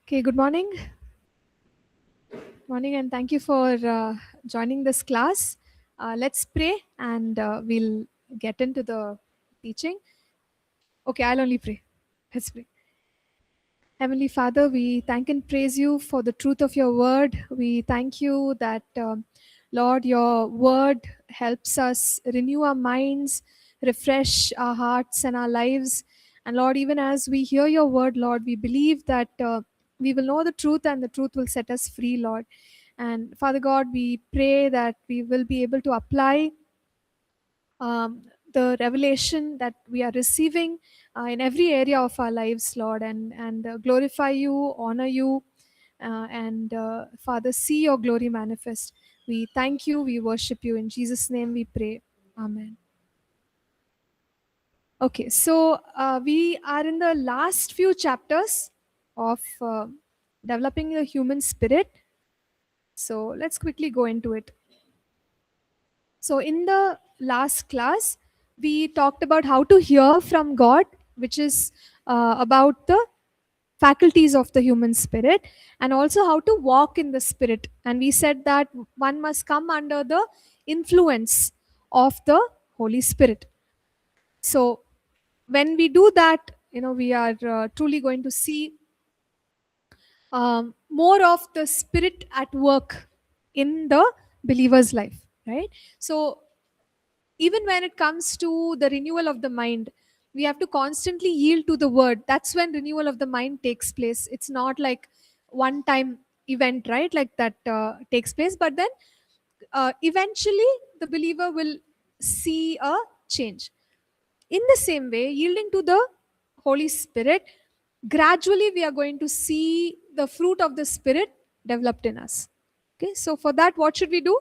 Okay, good morning. Morning, and thank you for joining this class. Let's pray and we'll get into the teaching. Okay, I'll only pray. Let's pray. Heavenly Father, we thank and praise you for the truth of your word. We thank you that, Lord, your word helps us renew our minds, refresh our hearts and our lives. And Lord, even as we hear your word, Lord, we believe that we will know the truth and the truth will set us free, Lord. And Father God, we pray that we will be able to apply the revelation that we are receiving in every area of our lives, Lord, and glorify you, honor you, and Father, see your glory manifest. We thank you, we worship you. In Jesus' name we pray. Amen. Okay, so we are in the last few chapters of developing the human spirit. So let's quickly go into it. So, in the last class, we talked about how to hear from God, which is about the faculties of the human spirit, and also how to walk in the spirit. And we said that one must come under the influence of the Holy Spirit. So, when we do that, we are truly going to see more of the spirit at work in the believer's life, right? So, even when it comes to the renewal of the mind, we have to constantly yield to the word. That's when renewal of the mind takes place. It's not like one time event, right? Like that takes place, but then eventually the believer will see a change. In the same way, yielding to the Holy Spirit, gradually we are going to see the fruit of the Spirit developed in us. Okay, so for that, what should we do?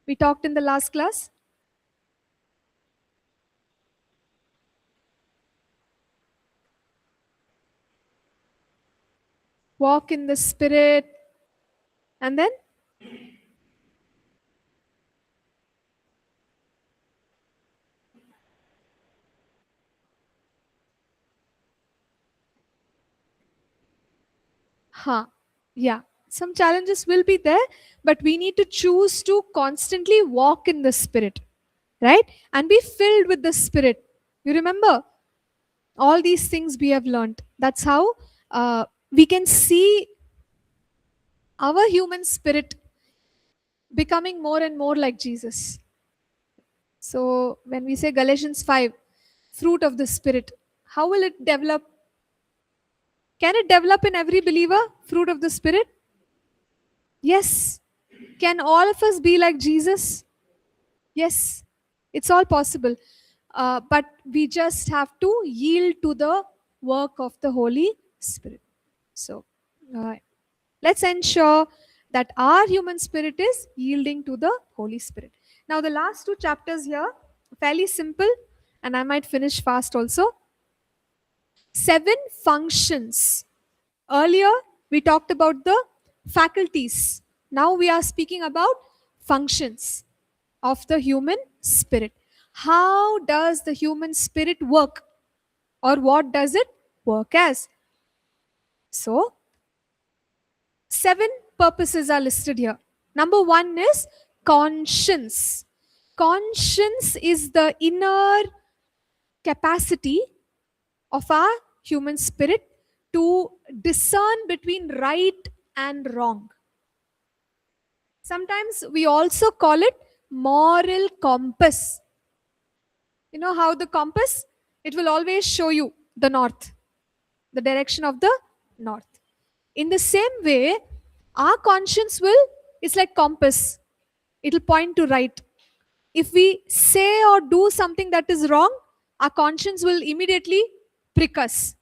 We talked in the last class. Walk in the Spirit, and then yeah, some challenges will be there, but we need to choose to constantly walk in the Spirit, right? And be filled with the Spirit. You remember all these things we have learned. That's how we can see our human spirit becoming more and more like Jesus. So when we say Galatians 5, fruit of the Spirit, how will it develop? Can it develop in every believer, fruit of the Spirit? Yes. Can all of us be like Jesus? Yes. It's all possible. But we just have to yield to the work of the Holy Spirit. So uh, let's ensure that our human spirit is yielding to the Holy Spirit. Now, the last two chapters here, fairly simple, and I might finish fast also. 7 functions. Earlier, we talked about the faculties. Now, we are speaking about functions of the human spirit. How does the human spirit work? Or what does it work as? So, 7 purposes are listed here. Number 1 is conscience. Conscience is the inner capacity of our human spirit to discern between right and wrong. Sometimes we also call it moral compass. You know how the compass? It will always show you the north, the direction of the north. In the same way, our conscience will, it's like compass. It'll point to right. If we say or do something that is wrong, our conscience will immediately prick us.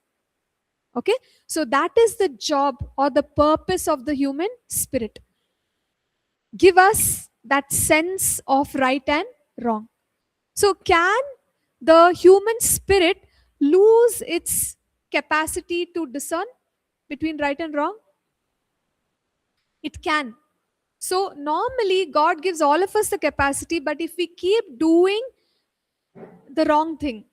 Okay? So that is the job or the purpose of the human spirit. Give us that sense of right and wrong. So, can the human spirit lose its capacity to discern between right and wrong? It can. So, normally, God gives all of us the capacity, but if we keep doing the wrong thing,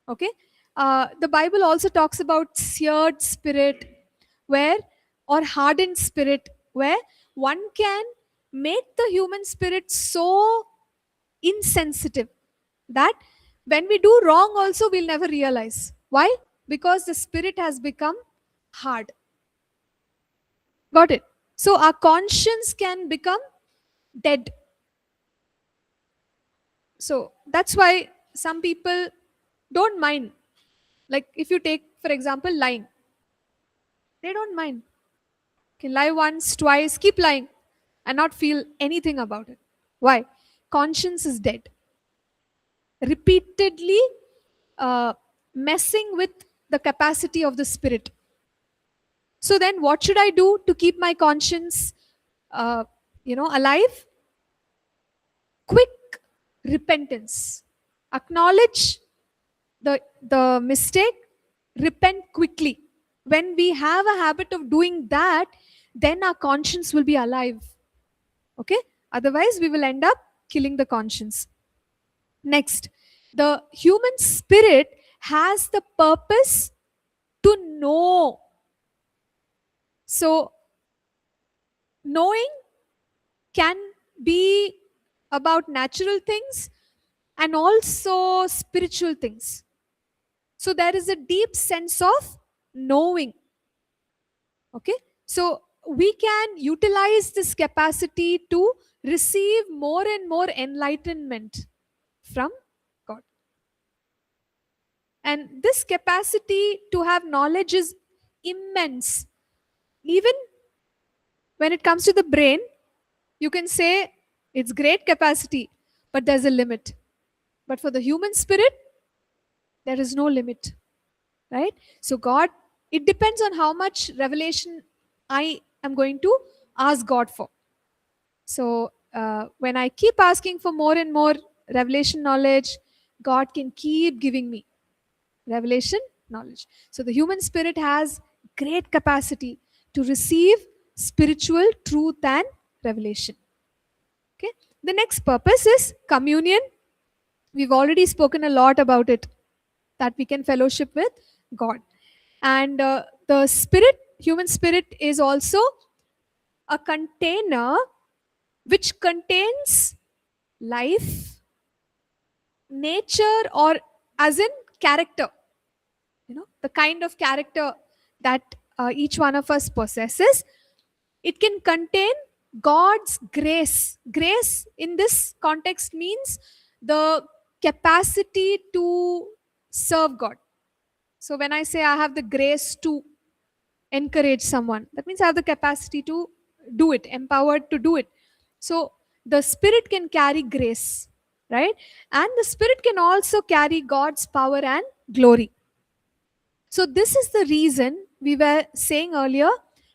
okay, the Bible also talks about seared spirit, where, or hardened spirit, where one can make the human spirit so insensitive that when we do wrong also we'll never realize. Why? Because the spirit has become hard. Got it? So our conscience can become dead. So that's why some people don't mind. Like if you take, for example, lying, they don't mind. Okay, lie once, twice, keep lying and not feel anything about it. Why? Conscience is dead. Repeatedly uh, messing with the capacity of the spirit. So then, what should I do to keep my conscience, alive? Quick repentance. Acknowledge the mistake. Repent quickly. When we have a habit of doing that, then our conscience will be alive. Okay? Otherwise, we will end up killing the conscience. Next, the human spirit has the purpose to know. So, knowing can be about natural things and also spiritual things. So, there is a deep sense of knowing. Okay? So, we can utilize this capacity to receive more and more enlightenment from God. And this capacity to have knowledge is immense. Even when it comes to the brain, you can say it's great capacity, but there's a limit. But for the human spirit, there is no limit, right? So, God, it depends on how much revelation I am going to ask God for. So, when I keep asking for more and more revelation knowledge, God can keep giving me revelation knowledge. So, the human spirit has great capacity to receive spiritual truth and revelation. Okay. The next purpose is communion. We've already spoken a lot about it, that we can fellowship with God. And the spirit, human spirit, is also a container which contains life, nature, or as in character. The kind of character that each one of us possesses. It can contain God's grace. Grace in this context means the capacity to serve God. So when I say I have the grace to encourage someone, that means I have the capacity to do it, empowered to do it. So the spirit can carry grace, right? And the spirit can also carry God's power and glory. So this is the reason we were saying earlier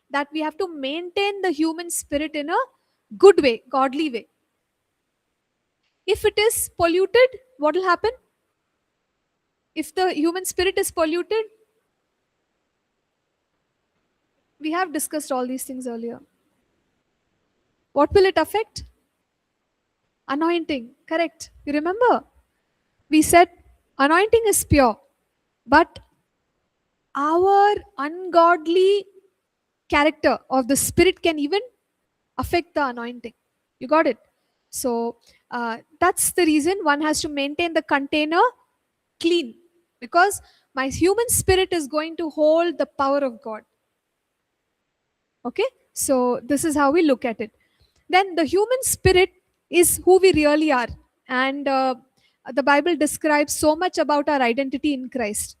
that we have to maintain the human spirit in a good way, godly way. If it is polluted, what will happen? If the human spirit is polluted, we have discussed all these things earlier. What will it affect? Anointing, correct. You remember? We said anointing is pure, but our ungodly character of the spirit can even affect the anointing. You got it? So that's the reason one has to maintain the container clean, because my human spirit is going to hold the power of God. Okay? So this is how we look at it. Then the human spirit is who we really are. And the Bible describes so much about our identity in Christ.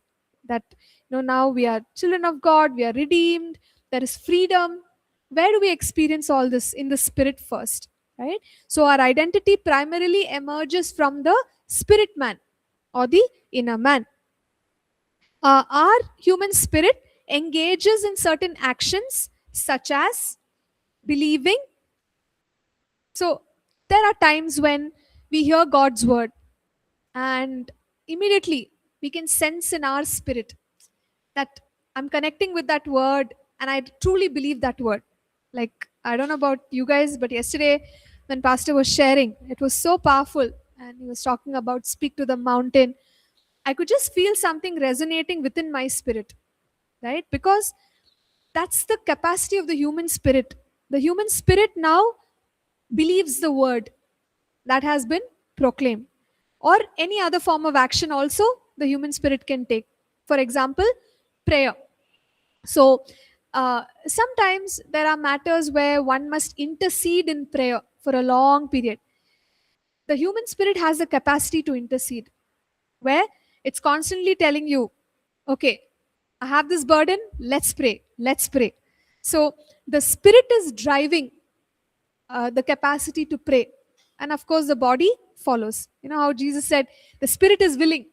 That now we are children of God, we are redeemed, there is freedom. Where do we experience all this? In the spirit first, right? So our identity primarily emerges from the spirit man or the inner man. Our human spirit engages in certain actions such as believing. So there are times when we hear God's word and immediately we can sense in our spirit that I'm connecting with that word and I truly believe that word. Like, I don't know about you guys, but yesterday when Pastor was sharing, it was so powerful and he was talking about speak to the mountain. I could just feel something resonating within my spirit, right? Because That's the capacity of the human spirit. The human spirit now believes the word that has been proclaimed, or any other form of action also the human spirit can take. For example, prayer. So sometimes there are matters where one must intercede in prayer for a long period. The human spirit has the capacity to intercede, where it's constantly telling you, okay, I have this burden, let's pray, let's pray. So the spirit is driving the capacity to pray. And of course, the body follows. You know how Jesus said, the spirit is willing,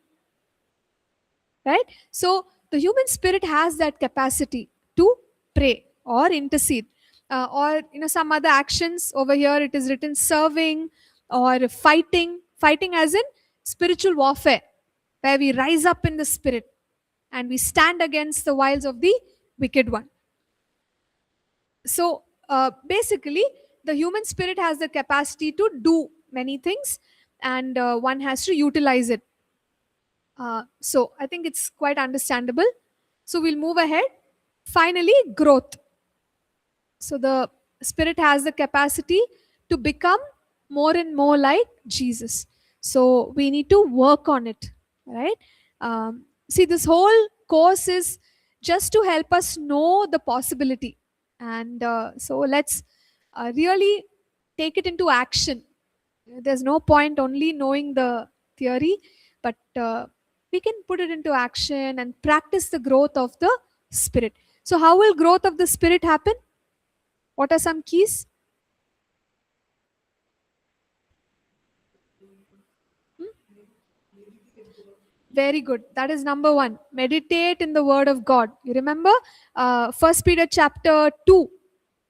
right? So the human spirit has that capacity to pray or intercede. Or some other actions over here, it is written serving or fighting as in spiritual warfare, where we rise up in the spirit and we stand against the wiles of the wicked one. So basically, the human spirit has the capacity to do many things, and one has to utilize it. So I think it's quite understandable. So we'll move ahead. Finally, growth. So the spirit has the capacity to become more and more like Jesus. So we need to work on it, right? See, this whole course is just to help us know the possibility. And so let's really take it into action. There's no point only knowing the theory, but we can put it into action and practice the growth of the spirit. So how will growth of the spirit happen? What are some keys? Very good. That is number one. Meditate in the word of God. You remember First Peter chapter 2,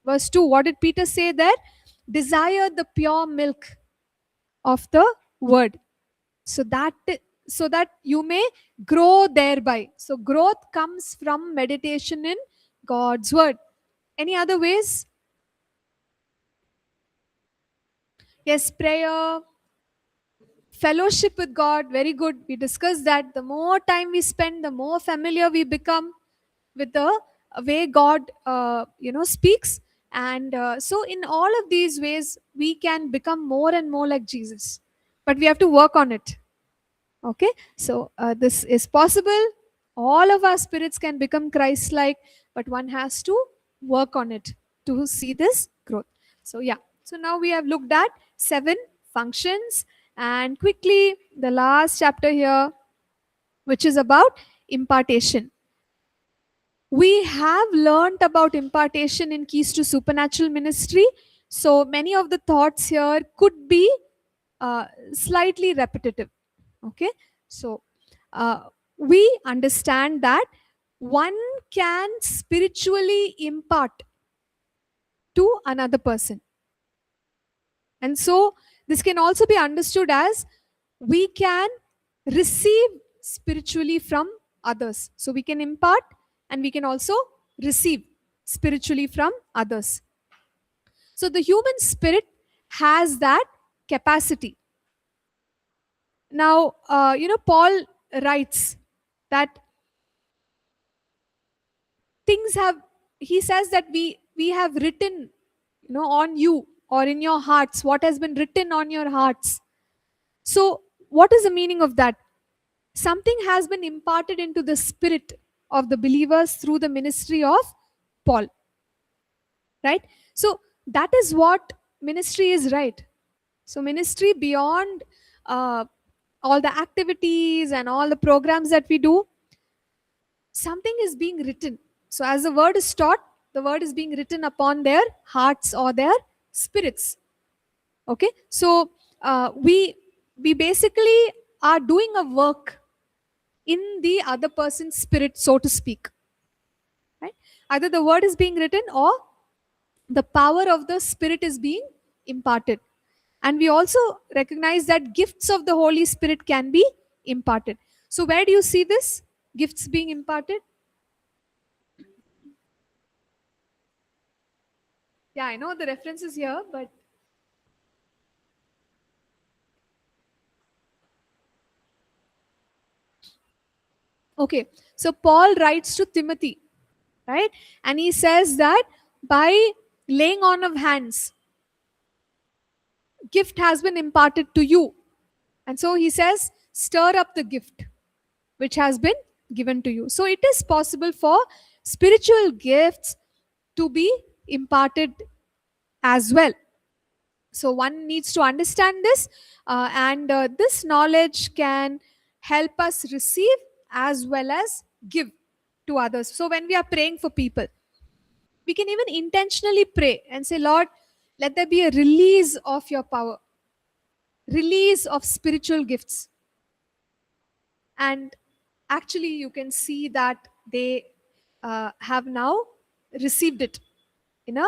verse 2. What did Peter say there? Desire the pure milk of the word. So that you may grow thereby. So growth comes from meditation in God's word. Any other ways? Yes, prayer, fellowship with God, very good. We discussed that the more time we spend, the more familiar we become with the way God speaks. And so in all of these ways we can become more and more like Jesus, but we have to work on it. Okay, so this is possible. All of our spirits can become Christ like, but one has to work on it to see this growth. So yeah, so now we have looked at 7 functions, and quickly the last chapter here, which is about impartation. We have learned about impartation in Keys to Supernatural Ministry. So many of the thoughts here could be slightly repetitive. Okay, so we understand that one can spiritually impart to another person. And so this can also be understood as we can receive spiritually from others. So we can impart and we can also receive spiritually from others. So the human spirit has that capacity. Now, Paul writes that things have, he says that we have written, on you or in your hearts, what has been written on your hearts. So, what is the meaning of that? Something has been imparted into the spirit of the believers through the ministry of Paul, right? So that is what ministry is, right? So ministry beyond uh, all the activities and all the programs that we do, something is being written. So as the word is taught, the word is being written upon their hearts or their spirits. Okay, so we basically are doing a work in the other person's spirit, so to speak, right? Either the word is being written or the power of the spirit is being imparted. And we also recognize that gifts of the Holy Spirit can be imparted. So where do you see this gifts being imparted? Yeah, I know the reference is here, but okay. So Paul writes to Timothy, right? And he says that by laying on of hands, gift has been imparted to you. And so he says, stir up the gift which has been given to you. So it is possible for spiritual gifts to be imparted as well. So one needs to understand this, and this knowledge can help us receive as well as give to others. So when we are praying for people, we can even intentionally pray and say, Lord, let there be a release of your power, release of spiritual gifts. And actually, you can see that they have now received it in a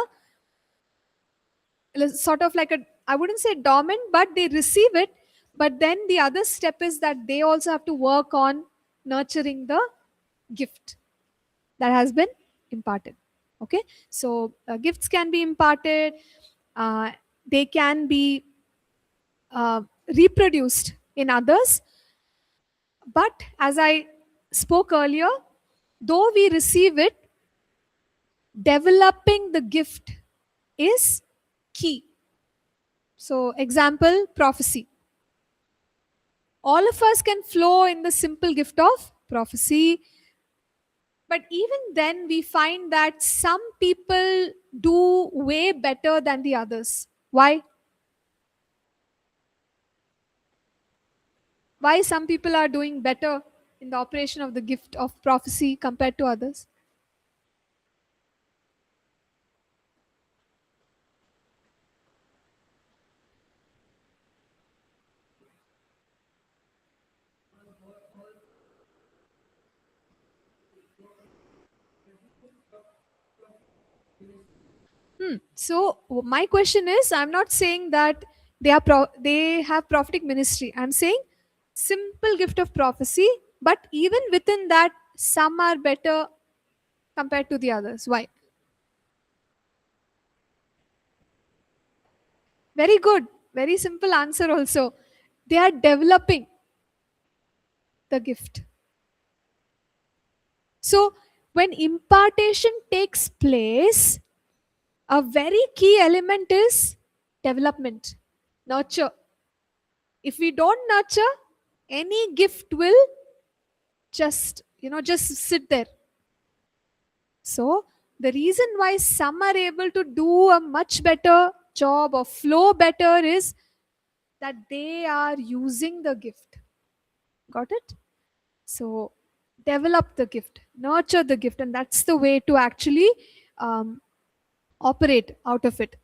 sort of like a, I wouldn't say dormant, but they receive it. But then the other step is that they also have to work on nurturing the gift that has been imparted. Okay, so gifts can be imparted, uh, they can be reproduced in others. But as I spoke earlier, though we receive it, developing the gift is key. So, example, prophecy. All of us can flow in the simple gift of prophecy, but even then, we find that some people do way better than the others. Why? Why some people are doing better in the operation of the gift of prophecy compared to others? So my question is, I'm not saying that they have prophetic ministry. I'm saying simple gift of prophecy, but even within that, some are better compared to the others. Why? Very good. Very simple answer also. They are developing the gift. So when impartation takes place, a very key element is development, nurture. If we don't nurture, any gift will just sit there. So the reason why some are able to do a much better job or flow better is that they are using the gift. Got it? So develop the gift, nurture the gift, and that's the way to actually um, operate out of it.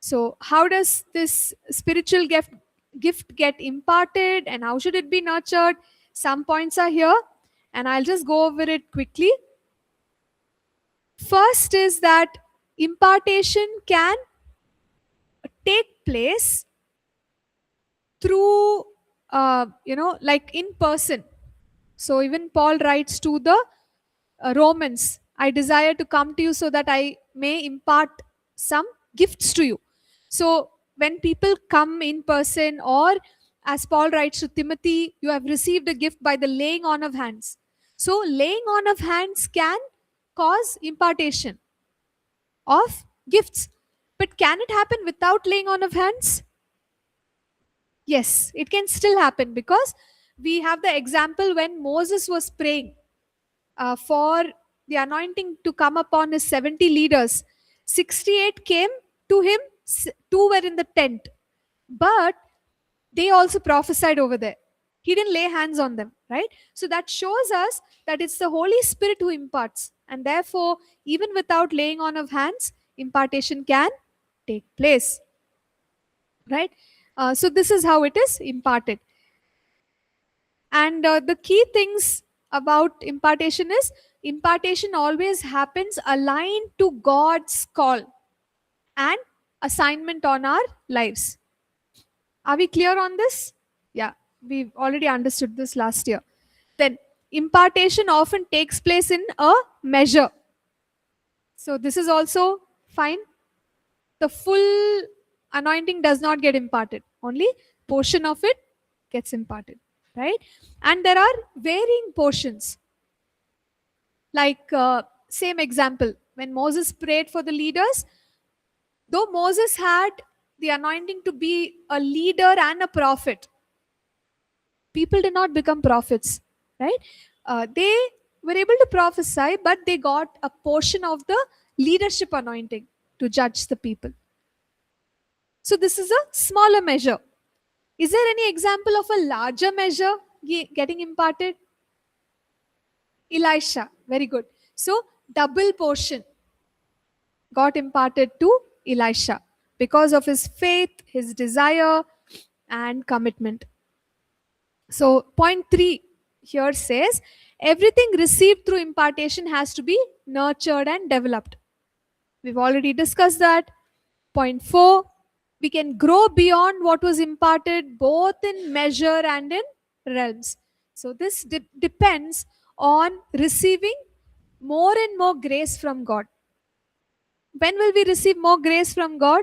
So how does this spiritual gift get imparted, and how should it be nurtured? Some points are here, and I'll just go over it quickly. First is that impartation can take place through, like in person. So even Paul writes to the Romans, I desire to come to you so that I may impart some gifts to you. So when people come in person, or as Paul writes to Timothy, you have received a gift by the laying on of hands. So laying on of hands can cause impartation of gifts. But can it happen without laying on of hands? Yes, it can still happen, because we have the example when Moses was praying for the anointing to come upon his 70 leaders. 68 came to him, two were in the tent, but they also prophesied over there. He didn't lay hands on them, right? So that shows us that it's the Holy Spirit who imparts, and therefore, even without laying on of hands, impartation can take place, right? So this is how it is imparted. And the key things about impartation is, impartation always happens aligned to God's call and assignment on our lives. Are we clear on this? Yeah, we've already understood this last year. Then impartation often takes place in a measure. So this is also fine. The full anointing does not get imparted, only portion of it gets imparted, right? And there are varying portions. Like same example, when Moses prayed for the leaders, though Moses had the anointing to be a leader and a prophet, people did not become prophets, right? They were able to prophesy, but they got a portion of the leadership anointing to judge the people. So this is a smaller measure. Is there any example of a larger measure getting imparted? Elisha, very good. So double portion got imparted to Elisha because of his faith, his desire, and commitment. So, point 3 here says everything received through impartation has to be nurtured and developed. We've already discussed that. Point 4, we can grow beyond what was imparted both in measure and in realms. So, this depends on receiving more and more grace from God. When will we receive more grace from God?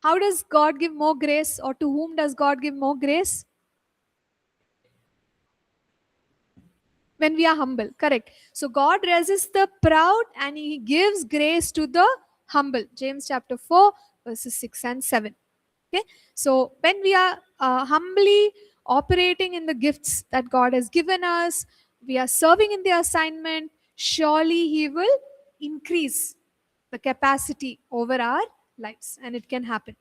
How does God give more grace, or to whom does God give more grace? When we are humble, correct. So God resists the proud and he gives grace to the humble. James chapter 4 verses 6 and 7. Okay, so when we are humbly operating in the gifts that God has given us, we are serving in the assignment, surely he will increase the capacity over our lives, and it can happen.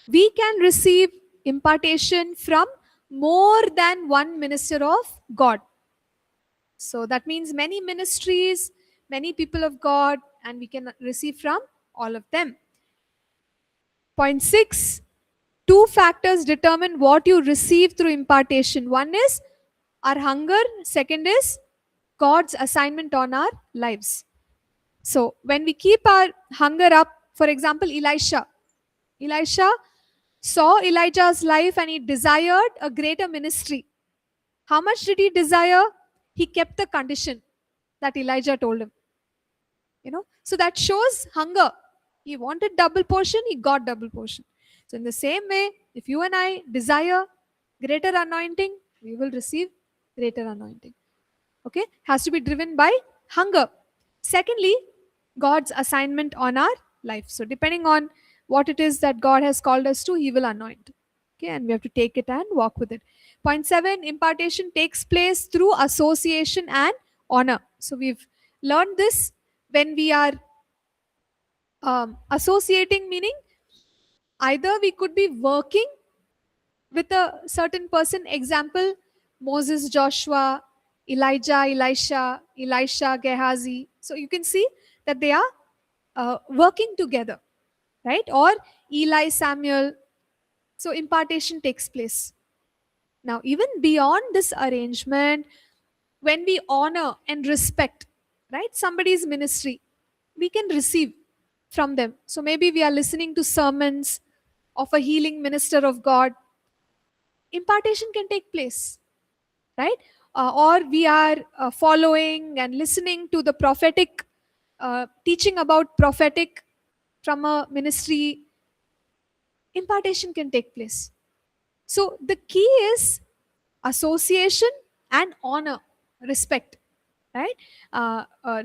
We can receive impartation from more than one minister of God. So that means many ministries, many people of God, and we can receive from all of them. Point 6, two factors determine what you receive through impartation. One is our hunger, second is God's assignment on our lives. So when we keep our hunger up, for example, Elisha saw Elijah's life and he desired a greater ministry. How much did he desire? He kept the condition that Elijah told him. So that shows hunger. He wanted double portion, he got double portion. So in the same way, if you and I desire greater anointing, we will receive greater anointing. Okay, has to be driven by hunger. Secondly, God's assignment on our life. So depending on what it is that God has called us to, he will anoint. Okay, and we have to take it and walk with it. Point 7, impartation takes place through association and honor. So we've learned this when we are associating, meaning either we could be working with a certain person, example, Moses, Joshua, Elijah, Elisha, Gehazi. So you can see that they are working together, right? Or Eli, Samuel. So impartation takes place. Now, even beyond this arrangement, when we honor and respect, right, somebody's ministry, we can receive from them. So maybe we are listening to sermons of a healing minister of God, impartation can take place, right? Or we are following and listening to the prophetic teaching about prophetic from a ministry, impartation can take place. So the key is association and honor, respect, right?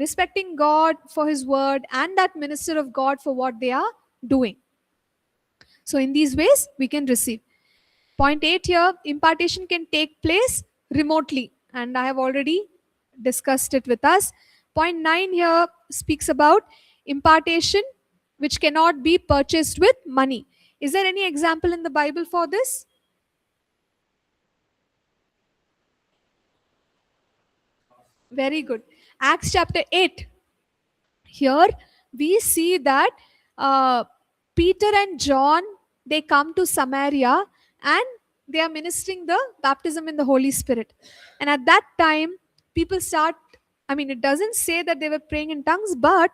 Respecting God for his word and that minister of God for what they are doing. So in these ways we can receive. Point 8 here, impartation can take place remotely, and I have already discussed it with us. Point 9 here speaks about impartation which cannot be purchased with money. Is there any example in the Bible for this? Very good. Acts chapter 8. Here we see that uh, Peter and John, they come to Samaria and they are ministering the baptism in the Holy Spirit. And at that time, people start, it doesn't say that they were praying in tongues, but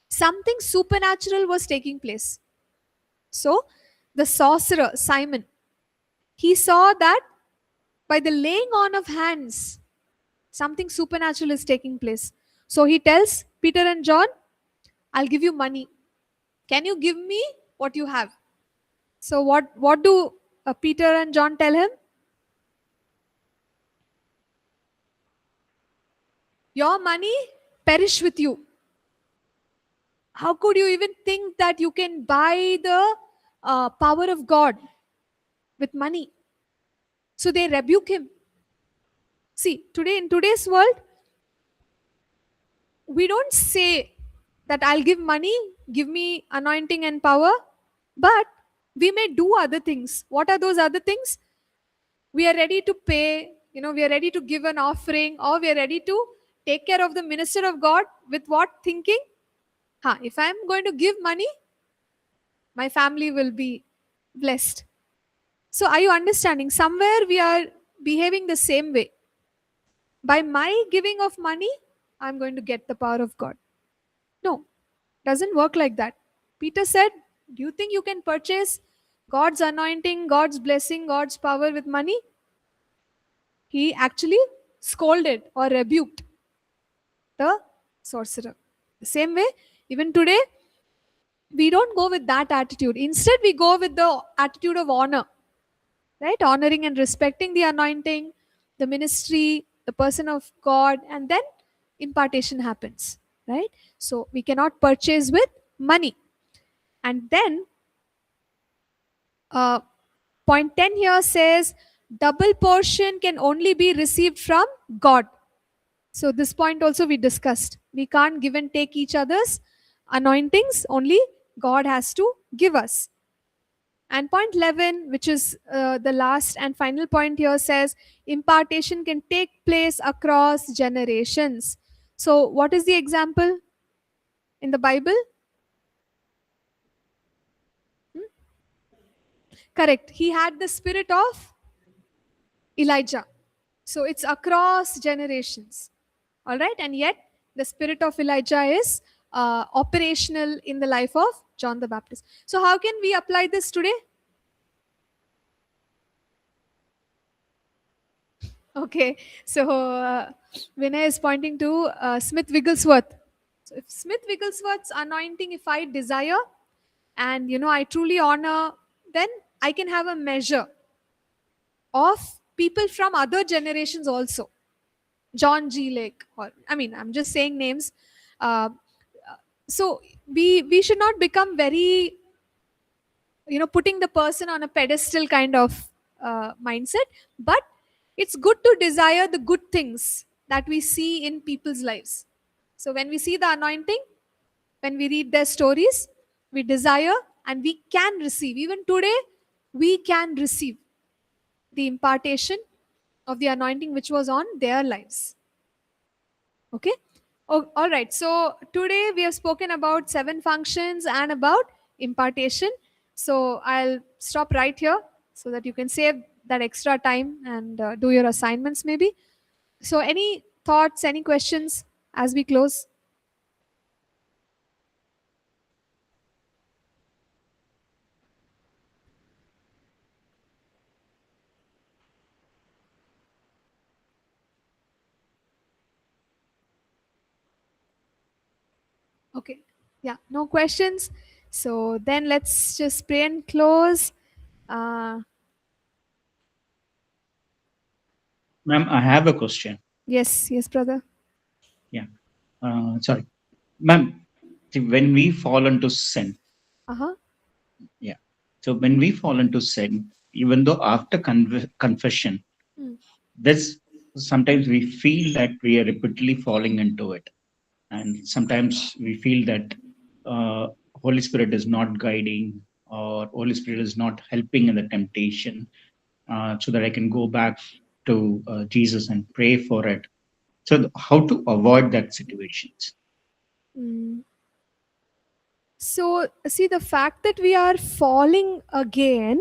something supernatural was taking place. So the sorcerer, Simon, he saw that by the laying on of hands, something supernatural is taking place. So he tells Peter and John, I'll give you money. Can you give me what you have? So what do Peter and John tell him? your money perish with you. How could you even think that you can buy the power of God with money? So they rebuke him. See, today in today's world, we don't say that I'll give money, give me anointing and power, but we may do other things. What are those other things? We are ready to pay, we are ready to give an offering, or we are ready to take care of the minister of God with what thinking? If I'm going to give money, my family will be blessed. So, are you understanding? Somewhere we are behaving the same way. By my giving of money, I'm going to get the power of God. No, doesn't work like that. Peter said, do you think you can purchase God's anointing, God's blessing, God's power with money? He actually scolded or rebuked the sorcerer. The same way, even today, we don't go with that attitude. Instead, we go with the attitude of honor, right? Honoring and respecting the anointing, the ministry, the person of God, and then impartation happens, right? So we cannot purchase with money. And then uh, point 10 here says double portion can only be received from God. So this point also we discussed. We can't give and take each other's anointings, only God has to give us. And point 11, which is the last and final point here, says impartation can take place across generations. So, what is the example in the Bible? Correct. He had the spirit of Elijah. So, it's across generations. All right. And yet, the spirit of Elijah is operational in the life of John the Baptist. So, how can we apply this today? Okay, so Vinay is pointing to Smith Wigglesworth. So if Smith Wigglesworth's anointing, if I desire and I truly honor, then I can have a measure of people from other generations also. John G. Lake, or I'm just saying names. Uh, so we should not become very putting the person on a pedestal kind of mindset, but it's good to desire the good things that we see in people's lives. So when we see the anointing, when we read their stories, we desire and we can receive. Even today, we can receive the impartation of the anointing which was on their lives. Okay. Oh, all right. So today we have spoken about 7 functions and about impartation. So I'll stop right here so that you can save that extra time and do your assignments maybe. So any thoughts, any questions as we close? Okay. Yeah, no questions. So then let's just pray and close. Uh, Ma'am, I have a question. yes, brother. Yeah. Sorry. Ma'am, see, when we fall into sin, Uh-huh. yeah. So when we fall into sin, even though after confession, Mm. this sometimes we feel that we are repeatedly falling into it. And sometimes we feel that uh, Holy Spirit is not guiding or Holy Spirit is not helping in the temptation so that I can go back to Jesus and pray for it. So how to avoid that situations? Mm. So, see, the fact that we are falling again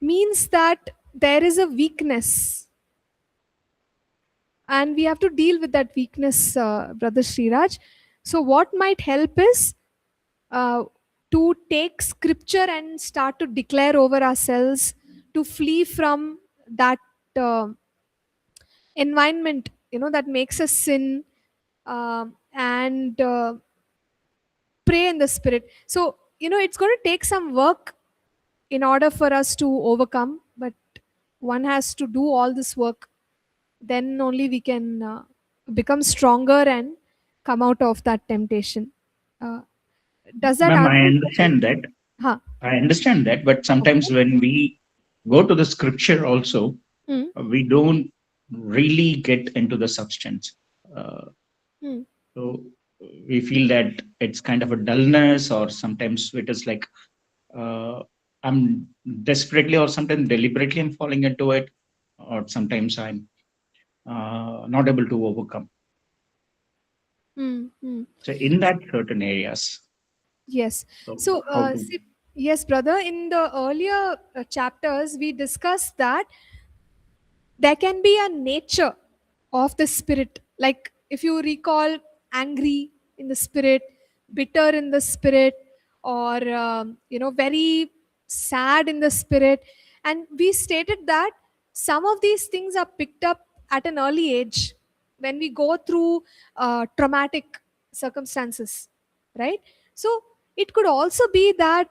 means that there is a weakness, and we have to deal with that weakness, Brother Sriraj. So, what might help is uh, to take scripture and start to declare over ourselves to flee from that uh, environment, that makes us sin, and pray in the spirit. So, it's going to take some work in order for us to overcome, but one has to do all this work, then only we can become stronger and come out of that temptation. Uh, does that Ma'am, answer I your question? understand that. Huh. I understand that, but sometimes Okay. when we go to the scripture also, Hmm. we don't really get into the substance. Uh, Hmm. so we feel that it's kind of a dullness, or sometimes it is like uh, I'm desperately or sometimes deliberately I'm falling into it, or sometimes I'm not able to overcome. Hmm. Hmm. So in that certain areas, Yes. so So, how to? see, yes, brother, in the earlier chapters, we discussed that there can be a nature of the spirit. Like, if you recall, angry in the spirit, bitter in the spirit, or, very sad in the spirit. And we stated that some of these things are picked up at an early age when we go through traumatic circumstances, right? So, it could also be that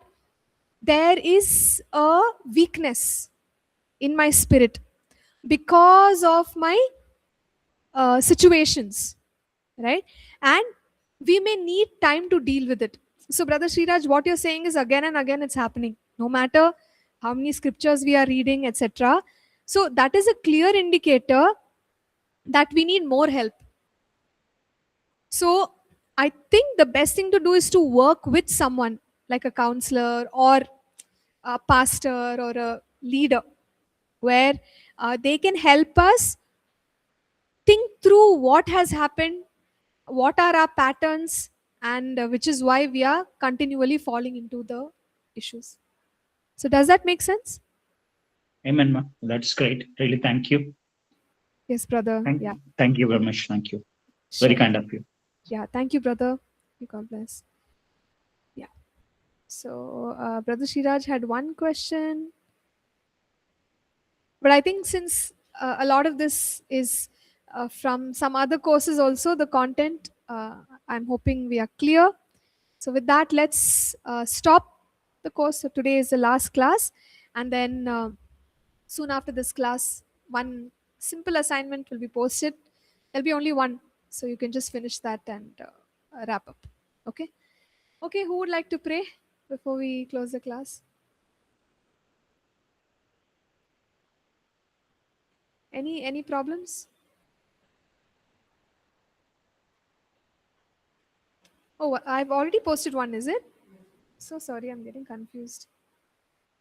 there is a weakness in my spirit because of my situations, right? And we may need time to deal with it. So, Brother Sriraj, what you're saying is again and again it's happening, no matter how many scriptures we are reading, etc. So, that is a clear indicator that we need more help. So, I think the best thing to do is to work with someone like a counselor or a pastor or a leader, where they can help us think through what has happened, what are our patterns, and which is why we are continually falling into the issues. So, does that make sense? Amen, ma'am. That's great. Really, thank you. Yes, brother. Thank, Yeah, thank you very much. Thank you. Very sure. kind of you. Yeah, thank you, brother. God bless. Yeah. So, Brother Shiraj had one question, but I think since a lot of this is from some other courses also, the content, I'm hoping we are clear. So, with that, let's stop the course. So, today is the last class, and then soon after this class, one simple assignment will be posted. There'll be only one, so you can just finish that and wrap up. Okay. Okay. Who would like to pray before we close the class? Any problems? Oh, I've already posted one. Is it? So sorry, I'm getting confused.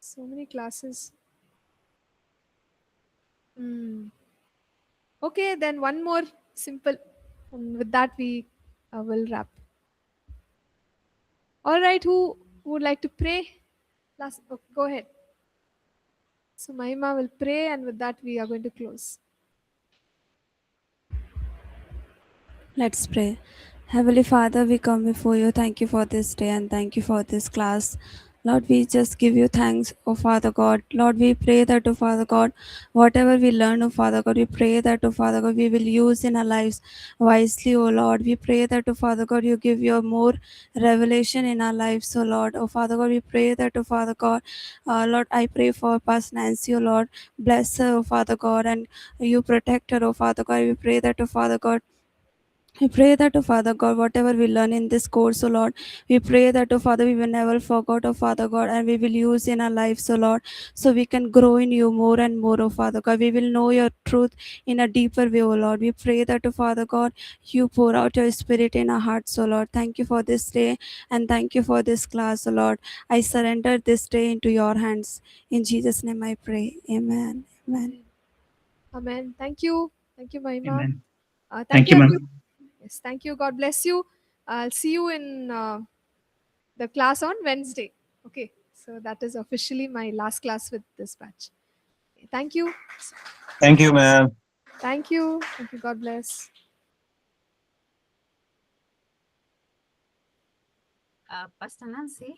So many classes. Hmm. Okay, then one more simple. And with that, we will wrap. All right, who would like to pray? Last, oh, go ahead. So Mahima will pray, and with that, we are going to close. Let's pray. Heavenly Father, we come before you. Thank you for this day and thank you for this class. Lord, we just give you thanks, oh Father God. Lord, we pray that, oh Father God, whatever we learn, oh Father God, we pray that, oh Father God, we will use in our lives wisely, oh Lord. We pray that, oh Father God, you give your more revelation in our lives, oh Lord. Oh Father God, we pray that, oh Father God, Lord, I pray for Pastor Nancy, oh Lord. Bless her, oh Father God, and you protect her, oh Father God. We pray that, oh Father God, we pray that, oh Father God, whatever we learn in this course, oh Lord, we pray that, oh Father, we will never forget, oh Father God, and we will use in our lives, oh Lord, so we can grow in you more and more, oh Father God. We will know your truth in a deeper way, oh Lord. We pray that, oh Father God, you pour out your spirit in our hearts, oh Lord. Thank you for this day and thank you for this class, oh Lord. I surrender this day into your hands. In Jesus' name I pray. Amen. Amen. Amen. Amen. Thank you. Thank you, Mahima. Amen. Thank Thank you, you, everyone. ma'am. Yes, thank you. God bless you. I'll see you in the class on Wednesday. Okay, so that is officially my last class with this batch. Thank you. Thank you, ma'am. Thank you. Thank you. God bless. Pastor Nancy.